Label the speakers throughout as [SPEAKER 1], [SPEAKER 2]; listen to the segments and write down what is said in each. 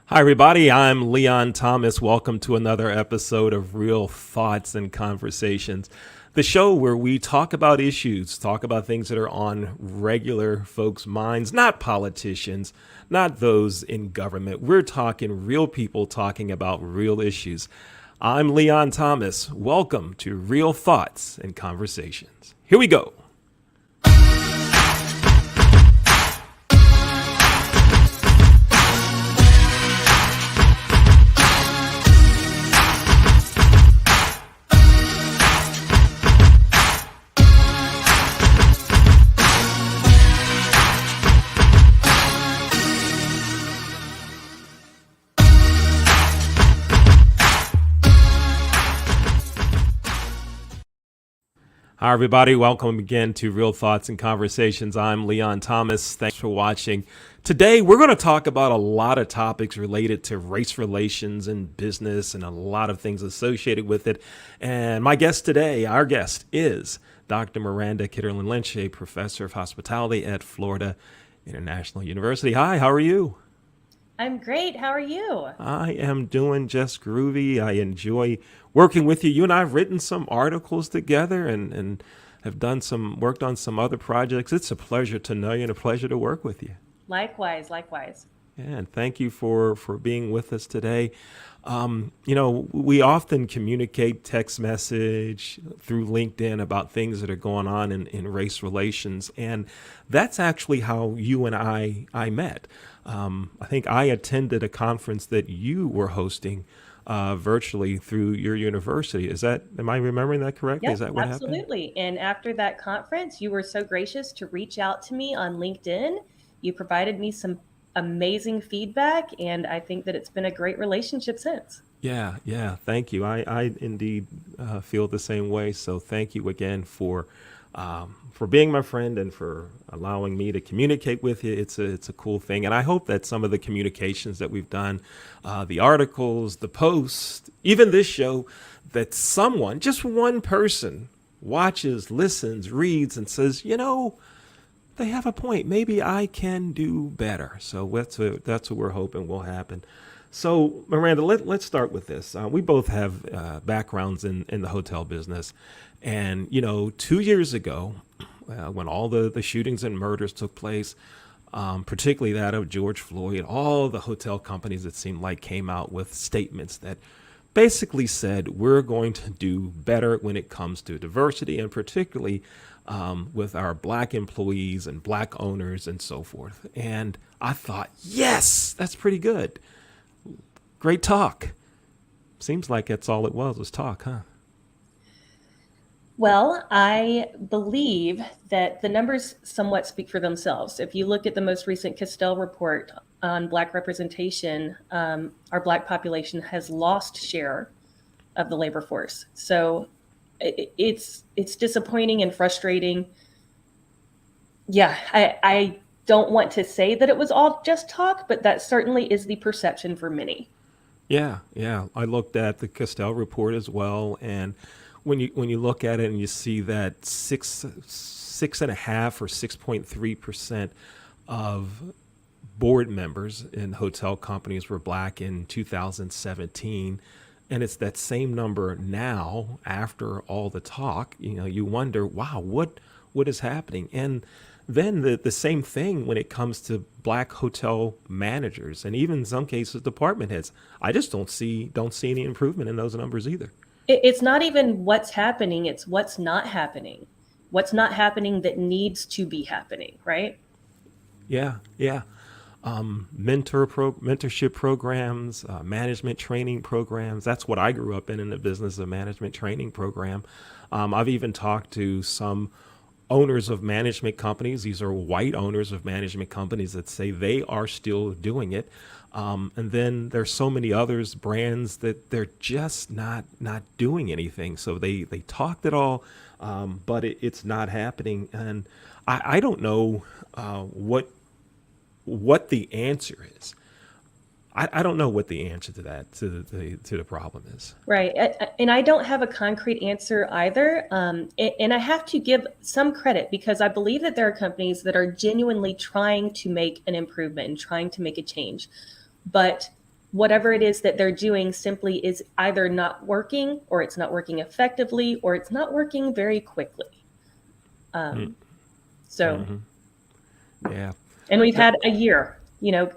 [SPEAKER 1] Hi, everybody. I'm Leon Thomas. Welcome to another episode of Real Thoughts and Conversations, the show where we talk about issues, talk about things that are on regular folks' minds, not politicians, not those in government. We're talking real people talking about real issues. I'm Leon Thomas. Welcome to Real Thoughts and Conversations. Here we go. Hi, everybody. Welcome again to Real Thoughts and Conversations. I'm Leon Thomas. Thanks for watching. Today, we're going to talk about a lot of topics related to race relations and business and a lot of things associated with it. And my guest today, our guest, is Dr. Miranda Kitterlin-Lynch, a professor of hospitality at Florida International University. Hi, how are you?
[SPEAKER 2] I'm great. How are you?
[SPEAKER 1] I am doing just groovy. I enjoy working with you. You and I have written some articles together and have done some worked on some other projects. It's a pleasure to know you and a pleasure to work with you.
[SPEAKER 2] Likewise, likewise.
[SPEAKER 1] Yeah, and thank you for being with us today. We often communicate text message through LinkedIn about things that are going on in race relations, and that's actually how you and I met. I think I attended a conference that you were hosting virtually through your university. Am I remembering that correctly? Is
[SPEAKER 2] Yep,
[SPEAKER 1] that what happened?
[SPEAKER 2] absolutely. And after that conference, you were so gracious to reach out to me on LinkedIn. You provided me some amazing feedback, and I think that it's been a great relationship since.
[SPEAKER 1] Yeah, yeah. Thank you. I indeed feel the same way. So thank you again for being my friend and for allowing me to communicate with you. It's a cool thing, and I hope that some of the communications that we've done, the articles, the posts, even this show, that someone, just one person, watches, listens, reads, and says, they have a point. Maybe I can do better. So that's what we're hoping will happen. So, Miranda, let's start with this. We both have backgrounds in the hotel business. And, 2 years ago, when all the shootings and murders took place, particularly that of George Floyd, all the hotel companies, it seemed like, came out with statements that basically said, we're going to do better when it comes to diversity, and particularly with our black employees and black owners and so forth. And I thought, yes, that's pretty good. Great talk. Seems like that's all it was talk, huh?
[SPEAKER 2] Well, I believe that the numbers somewhat speak for themselves. If you look at the most recent Castell report on Black representation, our Black population has lost share of the labor force. So it's disappointing and frustrating. Yeah, I don't want to say that it was all just talk, but that certainly is the perception for many.
[SPEAKER 1] Yeah, yeah. I looked at the Castell report as well, and when you look at it and you see that six and a half or 6.3% of board members in hotel companies were black in 2017, and it's that same number now after all the talk. You wonder, wow, what is happening? And then the same thing when it comes to black hotel managers and even in some cases department heads. I just don't see any improvement in those numbers either.
[SPEAKER 2] It's not even what's happening, it's what's not happening. What's not happening that needs to be happening, right?
[SPEAKER 1] Yeah, yeah. Mentorship programs, management training programs. That's what I grew up in the business of management training program. I've even talked to some owners of management companies. These are white owners of management companies that say they are still doing it. And then there's so many others, brands that they're just not doing anything. So they talked it all, but it's not happening. And I don't know what the answer is. I don't know what the answer to that to the problem is.
[SPEAKER 2] Right. And I don't have a concrete answer either. And I have to give some credit because I believe that there are companies that are genuinely trying to make an improvement and trying to make a change. But whatever it is that they're doing simply is either not working, or it's not working effectively, or it's not working very quickly. Um, so,
[SPEAKER 1] Mm-hmm. Yeah.
[SPEAKER 2] and we've
[SPEAKER 1] No,
[SPEAKER 2] had a year.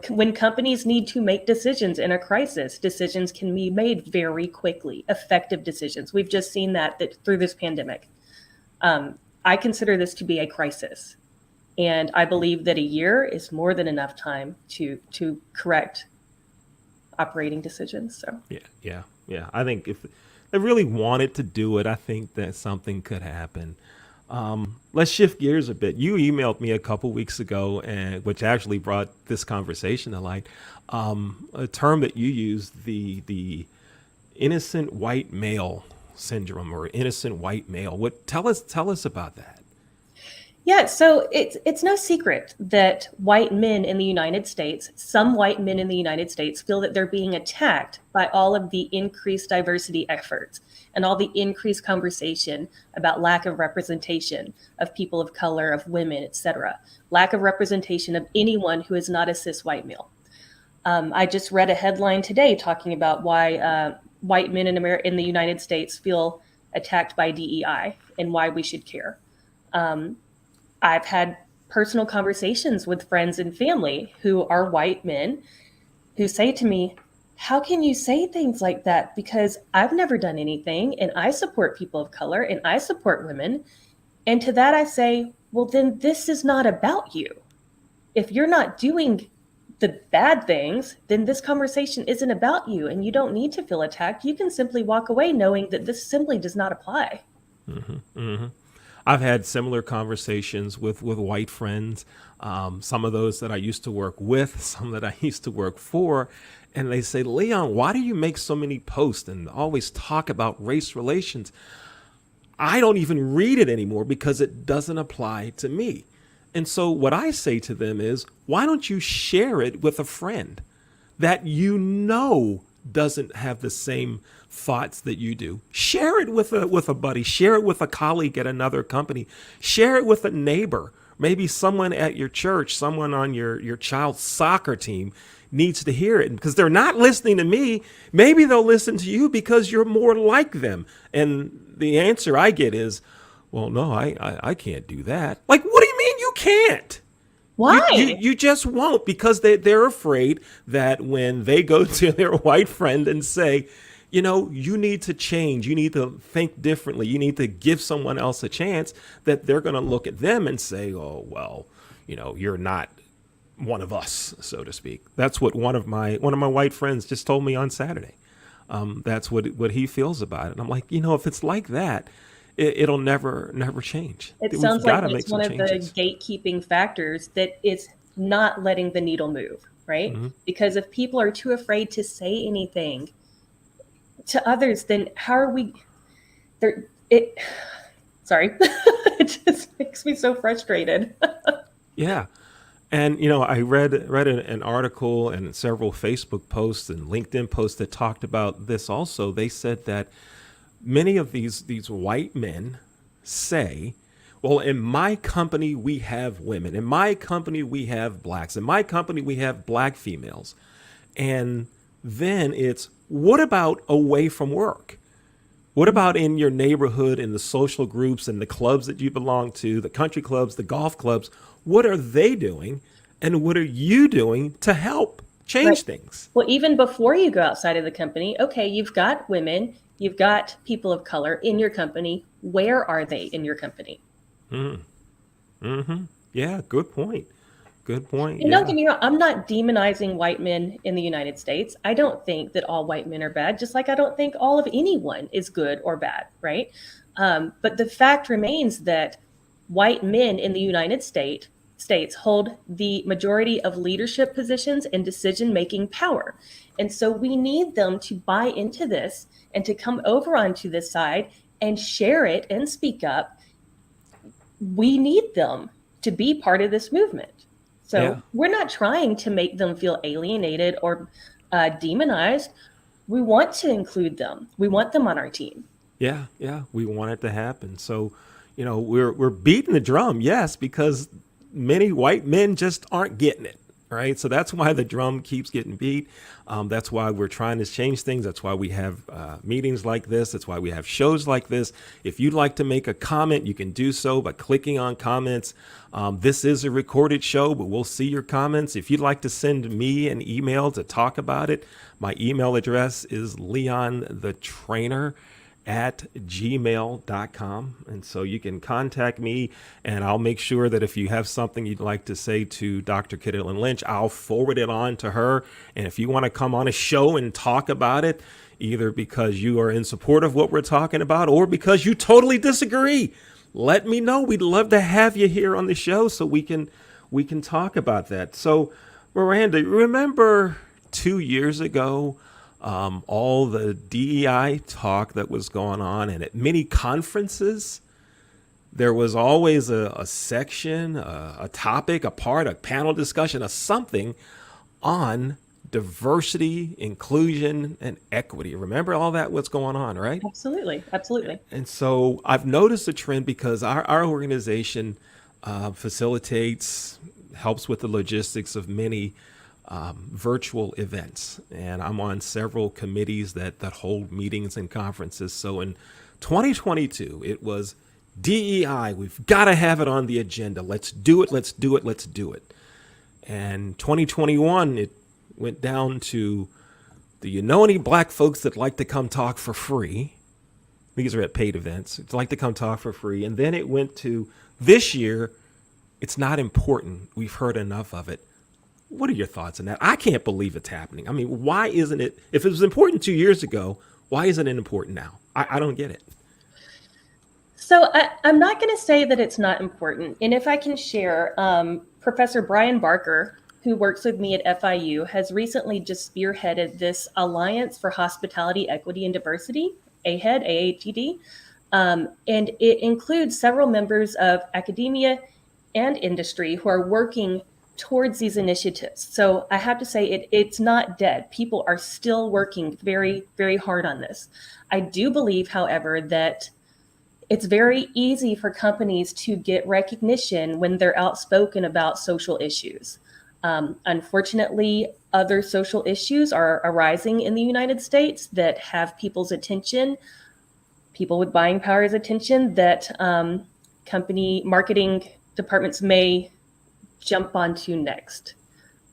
[SPEAKER 2] When companies need to make decisions in a crisis, decisions can be made very quickly, effective decisions. We've just seen that through this pandemic. I consider this to be a crisis, and I believe that a year is more than enough time to correct operating decisions. So,
[SPEAKER 1] yeah, yeah, yeah. I think if they really wanted to do it, I think that something could happen. Let's shift gears a bit. You emailed me a couple weeks ago, and which actually brought this conversation to light. A term that you used, the innocent white male syndrome, or innocent white male. What tell us about that?
[SPEAKER 2] yeah, so it's no secret that white men in the United States, some white men in the United States, feel that they're being attacked by all of the increased diversity efforts and all the increased conversation about lack of representation of people of color, of women, etc. Lack of representation of anyone who is not a cis white male. I just read a headline today talking about why white men in the United States feel attacked by DEI and why we should care. Um, I've had personal conversations with friends and family who are white men who say to me, how can you say things like that? Because I've never done anything, and I support people of color, and I support women. And to that I say, well, then this is not about you. If you're not doing the bad things, then this conversation isn't about you, and you don't need to feel attacked. You can simply walk away knowing that this simply does not apply.
[SPEAKER 1] I've had similar conversations with white friends, some of those that I used to work with, some that I used to work for, and they say, Leon, why do you make so many posts and always talk about race relations? I don't even read it anymore because it doesn't apply to me. And so what I say to them is, why don't you share it with a friend that you know doesn't have the same thoughts that you do? Share it with a buddy, share it with a colleague at another company, share it with a neighbor, maybe someone at your church, someone on your child's soccer team needs to hear it, because they're not listening to me. Maybe they'll listen to you because you're more like them. And the answer I get is, well, no, I can't do that. Like, what do you mean you can't?
[SPEAKER 2] Why?
[SPEAKER 1] You just won't, because they're afraid that when they go to their white friend and say, you need to change, you need to think differently, you need to give someone else a chance, that they're going to look at them and say, oh, well, you're not one of us, so to speak. That's what one of my white friends just told me on Saturday. That's what he feels about it. And I'm like, if it's like that, it'll never change.
[SPEAKER 2] It
[SPEAKER 1] We've
[SPEAKER 2] sounds like
[SPEAKER 1] got to make
[SPEAKER 2] it's
[SPEAKER 1] some
[SPEAKER 2] one of the
[SPEAKER 1] changes.
[SPEAKER 2] gatekeeping factors that is not letting the needle move, right?
[SPEAKER 1] Mm-hmm.
[SPEAKER 2] Because if people are too afraid to say anything to others, then how are we there? Sorry. It just makes me so frustrated.
[SPEAKER 1] Yeah. And I read an article and several Facebook posts and LinkedIn posts that talked about this also. They said that many of these white men say, well, in my company we have women, in my company we have blacks, in my company we have black females. And then it's, what about away from work? What about in your neighborhood, in the social groups and the clubs that you belong to, the country clubs, the golf clubs? What are they doing? And what are you doing to help
[SPEAKER 2] Right.
[SPEAKER 1] change things?
[SPEAKER 2] Well, even before you go outside of the company, okay, you've got women, you've got people of color in your company. Where are they in your company?
[SPEAKER 1] Mm-hmm. Yeah, good point. Good point.
[SPEAKER 2] And don't
[SPEAKER 1] Yeah.
[SPEAKER 2] get me wrong, I'm not demonizing white men in the United States. I don't think that all white men are bad, just like I don't think all of anyone is good or bad, right? But the fact remains that white men in the United States hold the majority of leadership positions and decision-making power. And so we need them to buy into this and to come over onto this side and share it and speak up. We need them to be part of this movement. So
[SPEAKER 1] Yeah.
[SPEAKER 2] we're not trying to make them feel alienated or demonized. We want to include them. We want them on our team.
[SPEAKER 1] Yeah. Yeah. We want it to happen. So, we're beating the drum, yes, because many white men just aren't getting it. right? So that's why the drum keeps getting beat. That's why we're trying to change things. That's why we have meetings like this. That's why we have shows like this. If you'd like to make a comment, you can do so by clicking on comments. This is a recorded show, but we'll see your comments. If you'd like to send me an email to talk about it, my email address is leonthetrainer@gmail.com. And so you can contact me, and I'll make sure that if you have something you'd like to say to Dr. Kitterlin-Lynch, I'll forward it on to her. And if you want to come on a show and talk about it, either because you are in support of what we're talking about or because you totally disagree, let me know. We'd love to have you here on the show so we can talk about that. So, Miranda, remember 2 years ago, all the DEI talk that was going on, and at many conferences, there was always a section, a topic, a part, a panel discussion, a something on diversity, inclusion, and equity. Remember all that what's going on, right?
[SPEAKER 2] Absolutely. Absolutely.
[SPEAKER 1] And so I've noticed a trend because our organization facilitates, helps with the logistics of many virtual events. And I'm on several committees that hold meetings and conferences. So in 2022, it was DEI. We've got to have it on the agenda. Let's do it. Let's do it. Let's do it. And 2021, it went down to, do you know any black folks that like to come talk for free? These are at paid events. It's like to come talk for free. And then it went to this year, it's not important. We've heard enough of it. What are your thoughts on that? I can't believe it's happening. I mean, why isn't it, if it was important 2 years ago, why isn't it important now? I don't get it.
[SPEAKER 2] So I'm not going to say that it's not important. And if I can share, Professor Brian Barker, who works with me at FIU, has recently just spearheaded this Alliance for Hospitality, Equity, and Diversity, AHED, AHED. And it includes several members of academia and industry who are working towards these initiatives. So I have to say it's not dead. People are still working very, very hard on this. I do believe, however, that it's very easy for companies to get recognition when they're outspoken about social issues. Unfortunately, other social issues are arising in the United States that have people's attention, people with buying power's attention, that company marketing departments may jump onto next.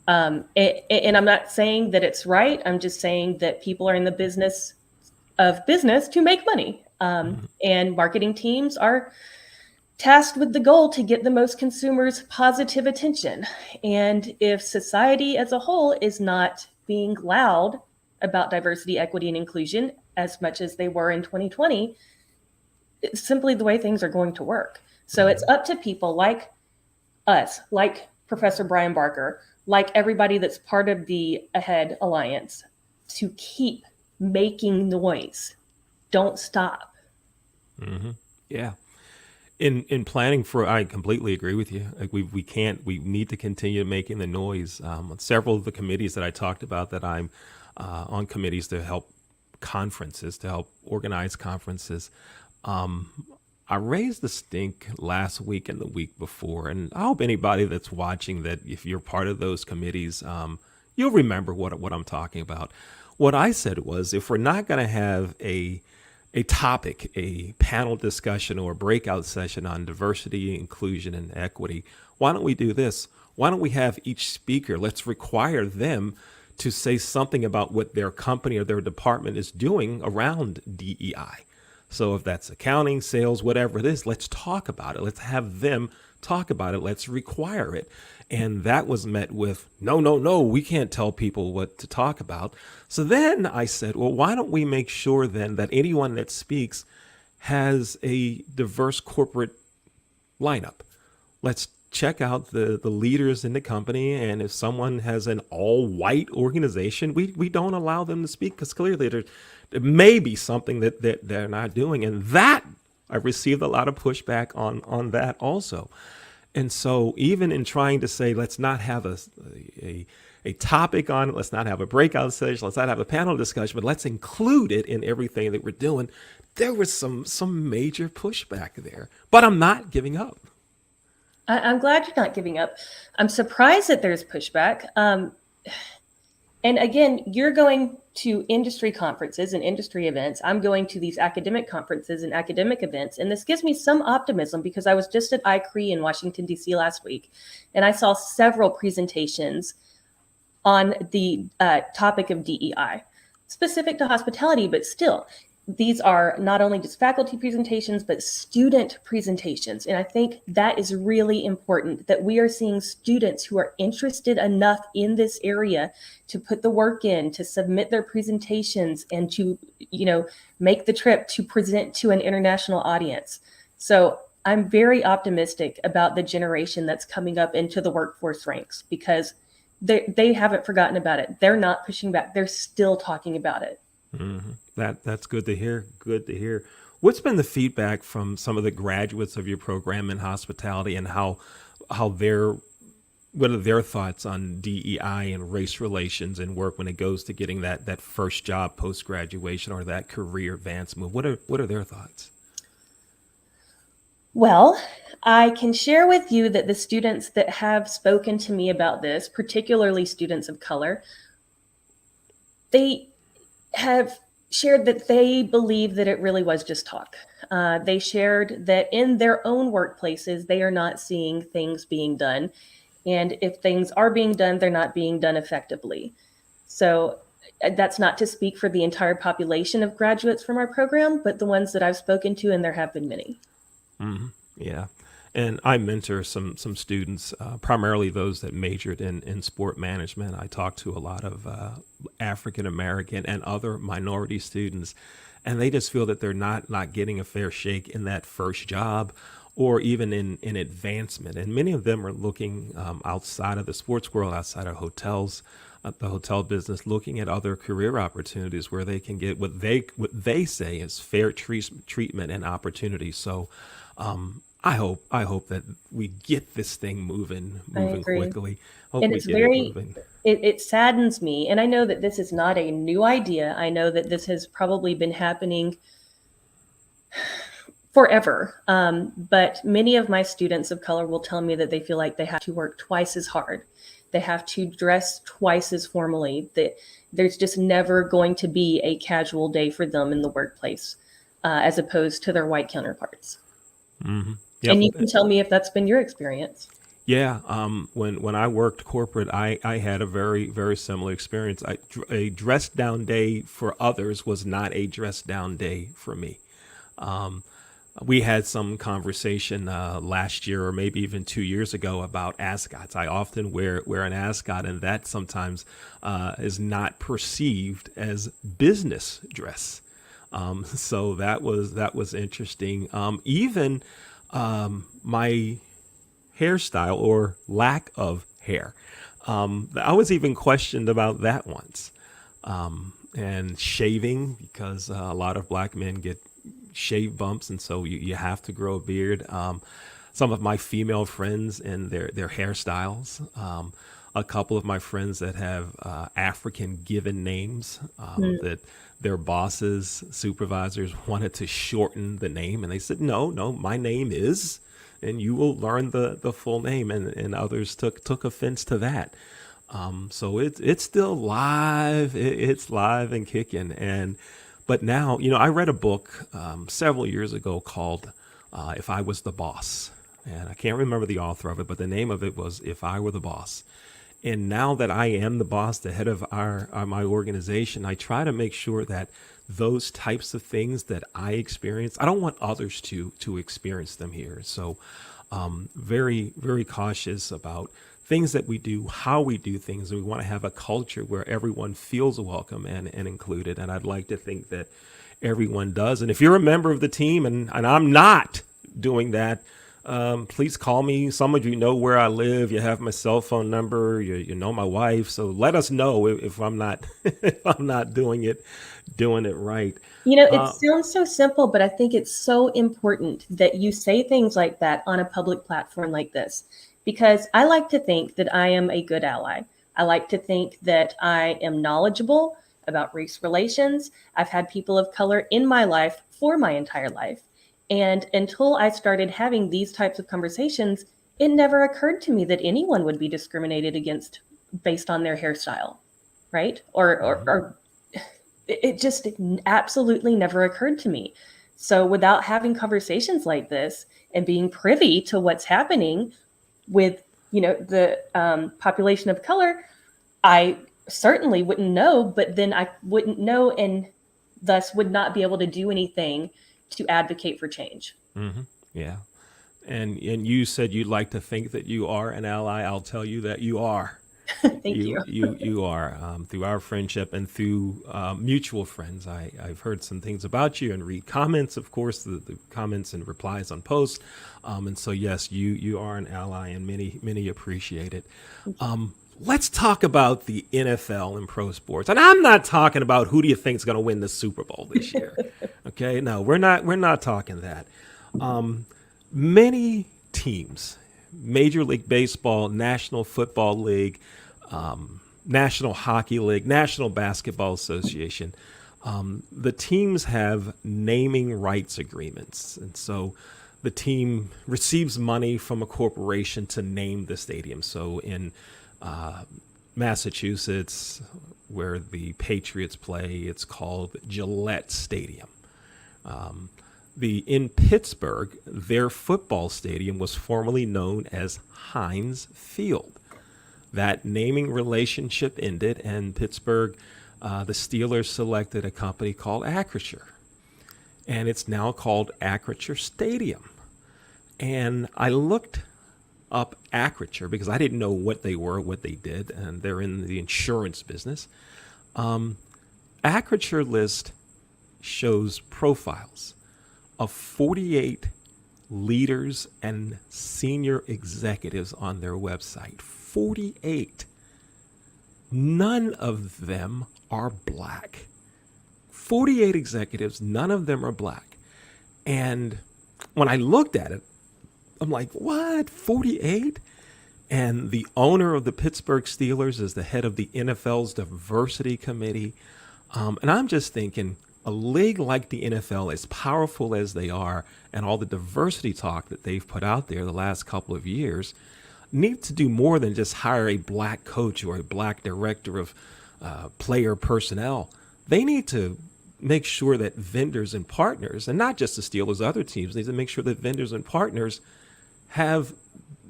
[SPEAKER 2] And I'm not saying that it's right. I'm just saying that people are in the business to make money. And marketing teams are tasked with the goal to get the most consumers' positive attention. And if society as a whole is not being loud about diversity, equity, and inclusion as much as they were in 2020, it's simply the way things are going to work. So it's up to people like us, like Professor Brian Barker, like everybody that's part of the AHEAD Alliance, to keep making noise. Don't stop.
[SPEAKER 1] Mm-hmm. Yeah. In planning for, I completely agree with you. Like we need to continue making the noise. Several of the committees that I talked about that I'm on committees to help conferences, to help organize conferences. I raised the stink last week and the week before, and I hope anybody that's watching, that if you're part of those committees, you'll remember what I'm talking about. What I said was, if we're not going to have a topic, a panel discussion or a breakout session on diversity, inclusion, and equity, why don't we do this? Why don't we have each speaker, let's require them to say something about what their company or their department is doing around DEI. So if that's accounting, sales, whatever it is, let's talk about it. Let's have them talk about it. Let's require it. And that was met with, no, we can't tell people what to talk about. So then I said, well, why don't we make sure then that anyone that speaks has a diverse corporate lineup? Let's check out the leaders in the company. And if someone has an all-white organization, we don't allow them to speak, because clearly there may be something that they're not doing. And that, I received a lot of pushback on that also. And so even in trying to say, let's not have a topic on it, let's not have a breakout session, let's not have a panel discussion, but let's include it in everything that we're doing, there was some major pushback there. But I'm not giving up.
[SPEAKER 2] I'm glad you're not giving up. I'm surprised that there's pushback. And again, you're going to industry conferences and industry events. I'm going to these academic conferences and academic events. And this gives me some optimism because I was just at ICRE in Washington, D.C. last week, and I saw several presentations on the topic of DEI, specific to hospitality, but still, these are not only just faculty presentations, but student presentations. And I think that is really important that we are seeing students who are interested enough in this area to put the work in, to submit their presentations, and to, make the trip to present to an international audience. So I'm very optimistic about the generation that's coming up into the workforce ranks because they haven't forgotten about it. They're not pushing back. They're still talking about it.
[SPEAKER 1] That's good to hear. Good to hear. What's been the feedback from some of the graduates of your program in hospitality, and how their what are their thoughts on DEI and race relations and work when it goes to getting that first job post graduation or that career advance move? What are their thoughts?
[SPEAKER 2] Well, I can share with you that the students that have spoken to me about this, particularly students of color, they have shared that they believe that it really was just talk. They shared that in their own workplaces, they are not seeing things being done. And if things are being done, they're not being done effectively. So that's not to speak for the entire population of graduates from our program, but the ones that I've spoken to, and there have been many.
[SPEAKER 1] Yeah. And I mentor some students, primarily those that majored in sport management. I talk to a lot of African American and other minority students, and they just feel that they're not getting a fair shake in that first job or even in advancement. And many of them are looking outside of the sports world, outside of hotels, the hotel business, looking at other career opportunities where they can get what they say is fair treatment and opportunity. So I hope that we get this thing moving
[SPEAKER 2] I
[SPEAKER 1] moving
[SPEAKER 2] agree.
[SPEAKER 1] quickly. Hope
[SPEAKER 2] And
[SPEAKER 1] we
[SPEAKER 2] it's
[SPEAKER 1] get it
[SPEAKER 2] very,
[SPEAKER 1] moving.
[SPEAKER 2] it saddens me. And I know that this is not a new idea. I know that this has probably been happening forever. But many of my students of color will tell me that they feel like they have to work twice as hard. They have to dress twice as formally. That there's just never going to be a casual day for them in the workplace, as opposed to their white counterparts.
[SPEAKER 1] Yep.
[SPEAKER 2] And you can tell me if that's been your experience.
[SPEAKER 1] Yeah. When I worked corporate, I had a very very similar experience. A dress down day for others was not a dress down day for me. We had some conversation last year or maybe even 2 years ago about ascots. I often wear an ascot, and that sometimes is not perceived as business dress. So that was interesting. Even my hairstyle or lack of hair. I was even questioned about that once. And shaving, because a lot of black men get shave bumps, and so you have to grow a beard. Some of my female friends and their hairstyles. A couple of my friends that have African given names, that their bosses, supervisors wanted to shorten the name, and they said, no, no, my name is, and you will learn the full name, and others took offense to that. So it's still live. It's live and kicking. And but now, I read a book several years ago called "If I Was the Boss," and I can't remember the author of it, but the name of it was "If I Were the Boss." And now that I am the boss, the head of my organization, I try to make sure that those types of things that I experience, I don't want others to experience them here. So, very very cautious about things that we do, how we do things. We want to have a culture where everyone feels welcome and included. And I'd like to think that everyone does. And if you're a member of the team and I'm not doing that, please call me. Some of you know where I live. You have my cell phone number. You know my wife. So let us know if I'm not if I'm not doing it right.
[SPEAKER 2] It sounds so simple, but I think it's so important that you say things like that on a public platform like this, because I like to think that I am a good ally. I like to think that I am knowledgeable about race relations. I've had people of color in my life for my entire life. And until I started having these types of conversations, it never occurred to me that anyone would be discriminated against based on their hairstyle, right? Or it just absolutely never occurred to me. So without having conversations like this and being privy to what's happening with, the population of color, I certainly wouldn't know, but then I wouldn't know and thus would not be able to do anything to advocate for change.
[SPEAKER 1] Yeah. And you said you'd like to think that you are an ally. I'll tell you that you are.
[SPEAKER 2] Thank you.
[SPEAKER 1] You are, through our friendship and through mutual friends. I've heard some things about you and read comments, of course, the comments and replies on posts. And so, yes, you are an ally, and many appreciate it. Let's talk about the NFL and pro sports. And I'm not talking about who do you think is going to win the Super Bowl this year. Okay, no, we're not talking that. Many teams, Major League Baseball, National Football League, National Hockey League, National Basketball Association, the teams have naming rights agreements. And so the team receives money from a corporation to name the stadium. So in Massachusetts, where the Patriots play, it's called Gillette Stadium. In Pittsburgh, their football stadium was formerly known as Heinz Field. That naming relationship ended, and Pittsburgh, the Steelers selected a company called Acrisure, and it's now called Acrisure Stadium. And I looked up Acrisure because I didn't know what they were, what they did, and they're in the insurance business. Acrisure list shows profiles of 48 leaders and senior executives on their website. 48. None of them are black. 48 executives, none of them are black. And when I looked at it, I'm like, what? 48? And the owner of the Pittsburgh Steelers is the head of the NFL's diversity committee. And I'm just thinking, a league like the NFL, as powerful as they are, and all the diversity talk that they've put out there the last couple of years, need to do more than just hire a black coach or a black director of player personnel. They need to make sure that vendors and partners, and not just the Steelers, other teams, need to make sure that vendors and partners have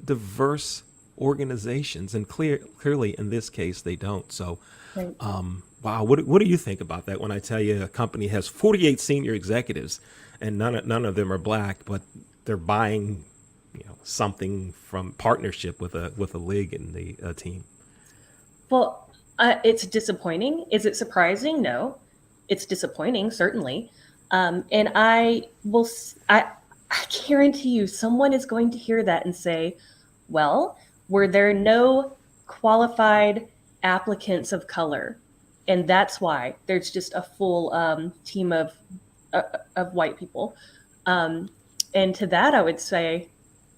[SPEAKER 1] diverse organizations. And clearly, in this case, they don't. So,
[SPEAKER 2] Right.
[SPEAKER 1] wow, what do you think about that when I tell you a company has 48 senior executives and none of them are black, but they're buying, something from partnership with a league and the team?
[SPEAKER 2] Well, it's disappointing. Is it surprising? No, it's disappointing, certainly. And I guarantee you, someone is going to hear that and say, "Well, were there no qualified applicants of color, and that's why there's just a full team of white people." And to that, I would say,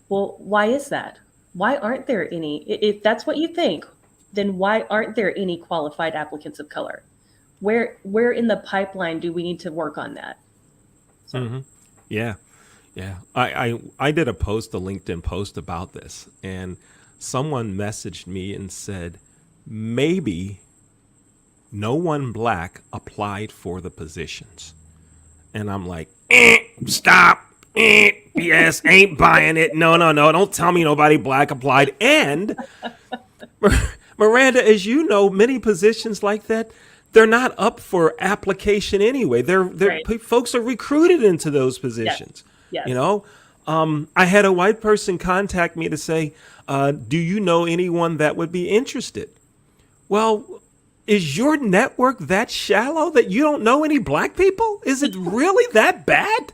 [SPEAKER 2] well, why is that? Why aren't there any? If that's what you think, then why aren't there any qualified applicants of color? Where in the pipeline do we need to work on that? So.
[SPEAKER 1] Mm-hmm. Yeah. I did a LinkedIn post about this, and someone messaged me and said, maybe no one black applied for the positions. And I'm like, stop. Yes, ain't buying it. No. Don't tell me nobody black applied. And Miranda, as you know, many positions like that, they're not up for application anyway. They're
[SPEAKER 2] Right.
[SPEAKER 1] folks are recruited into those positions.
[SPEAKER 2] Yes.
[SPEAKER 1] I had a white person contact me to say, do you know anyone that would be interested? Well, is your network that shallow that you don't know any black people? Is it really that bad?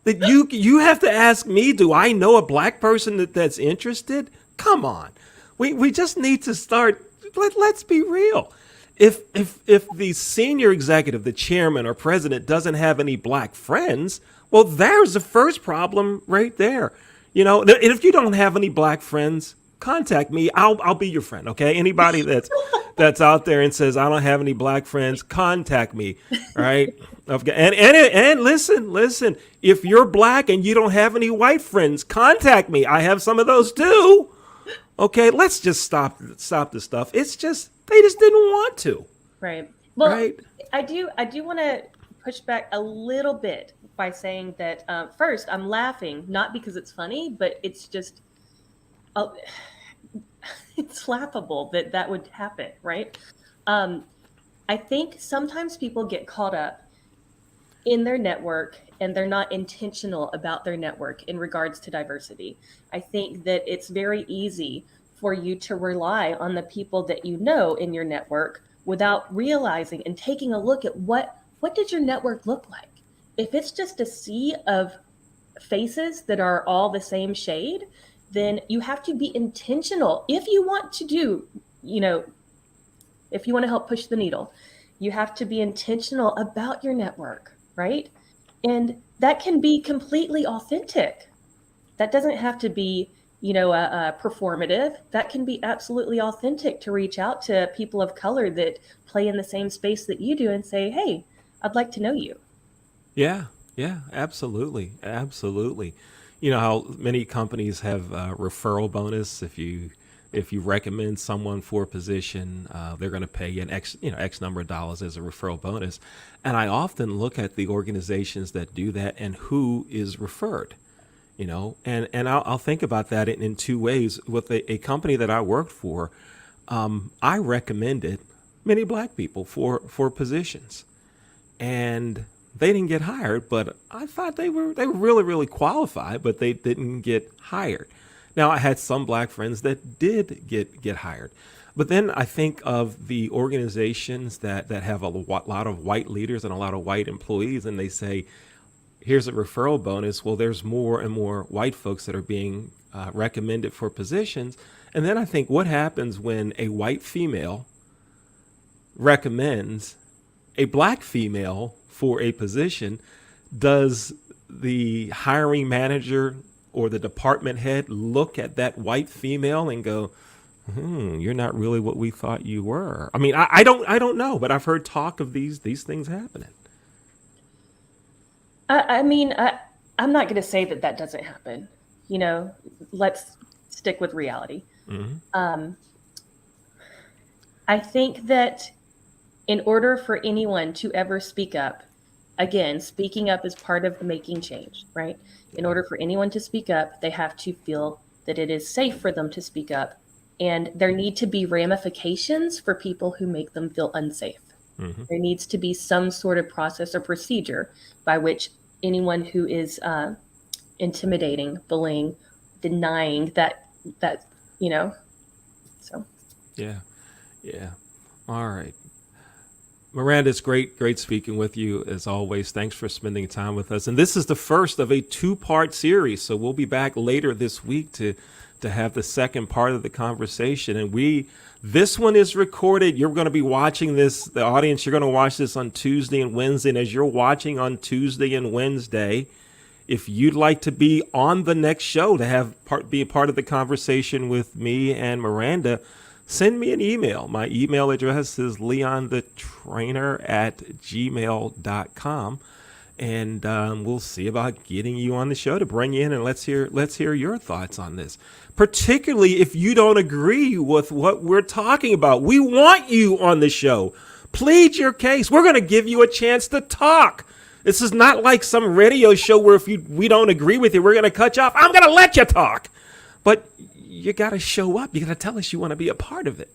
[SPEAKER 1] That you have to ask me, do I know a black person that's interested? Come on. We just need to start, let's be real. If the senior executive, the chairman or president doesn't have any black friends, well, there's the first problem right there. And if you don't have any black friends, contact me. I'll be your friend. Okay. Anybody that's that's out there and says, I don't have any black friends, contact me, right? And listen, if you're black and you don't have any white friends, contact me. I have some of those too. Okay, let's just stop the stuff. It's just, they just didn't want to.
[SPEAKER 2] Right. Well,
[SPEAKER 1] right?
[SPEAKER 2] I do want to push back a little bit by saying that first, I'm laughing, not because it's funny, but it's just, it's laughable that would happen, right? I think sometimes people get caught up in their network and they're not intentional about their network in regards to diversity. I think that it's very easy for you to rely on the people that you know in your network without realizing and taking a look at what does your network look like? If it's just a sea of faces that are all the same shade, then you have to be intentional. If you want to do, if you want to help push the needle, you have to be intentional about your network, right? And that can be completely authentic. That doesn't have to be, performative. That can be absolutely authentic to reach out to people of color that play in the same space that you do and say, hey, I'd like to know you.
[SPEAKER 1] Yeah, absolutely. You know how many companies have a referral bonus. If you recommend someone for a position, they're going to pay you an X number of dollars as a referral bonus. And I often look at the organizations that do that and who is referred. And I'll think about that in two ways. With a company that I worked for, I recommended many black people for positions, and they didn't get hired. But I thought they were really, really qualified, but they didn't get hired. Now, I had some black friends that did get hired. But then I think of the organizations that have a lot of white leaders and a lot of white employees, and they say, here's a referral bonus. Well, there's more and more white folks that are being recommended for positions. And then I think, what happens when a white female recommends a black female for a position? Does the hiring manager or the department head look at that white female and go, you're not really what we thought you were? I mean, I don't know, but I've heard talk of these things happening.
[SPEAKER 2] I'm not going to say that doesn't happen. Let's stick with reality.
[SPEAKER 1] Mm-hmm.
[SPEAKER 2] I think that in order for anyone to ever speak up, again, speaking up is part of making change, right? In order for anyone to speak up, they have to feel that it is safe for them to speak up. And there need to be ramifications for people who make them feel unsafe.
[SPEAKER 1] Mm-hmm.
[SPEAKER 2] There needs to be some sort of process or procedure by which anyone who is intimidating, bullying, denying that, so.
[SPEAKER 1] Yeah. All right. Miranda, it's great speaking with you as always. Thanks for spending time with us. And this is the first of a 2-part series. So we'll be back later this week to have the second part of the conversation. And this one is recorded. You're going to be watching this, the audience, you're going to watch this on Tuesday and Wednesday. And as you're watching on Tuesday and Wednesday, if you'd like to be on the next show to be a part of the conversation with me and Miranda, send me an email. My email address is leonthetrainer@gmail.com. And we'll see about getting you on the show to bring you in, and let's hear your thoughts on this. Particularly if you don't agree with what we're talking about. We want you on the show. Plead your case. We're going to give you a chance to talk. This is not like some radio show where if we don't agree with you, we're going to cut you off. I'm going to let you talk. But you got to show up. You got to tell us you want to be a part of it.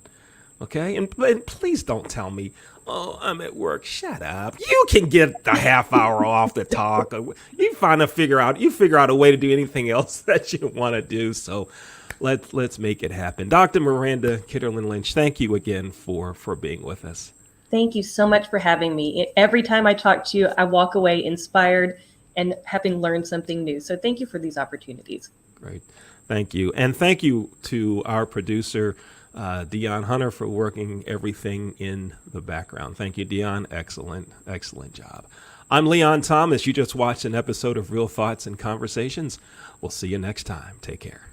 [SPEAKER 1] Okay? And please don't tell me, oh, I'm at work. Shut up. You can get a half hour off to talk. You figure out a way to do anything else that you want to do. So let's make it happen. Dr. Miranda Kitterlin-Lynch, thank you again for being with us.
[SPEAKER 2] Thank you so much for having me. Every time I talk to you, I walk away inspired and having learned something new. So thank you for these opportunities.
[SPEAKER 1] Great. Thank you. And thank you to our producer, Dion Hunter, for working everything in the background. Thank you, Dion. Excellent job. I'm Leon Thomas. You just watched an episode of Real Thoughts and Conversations. We'll see you next time. Take care.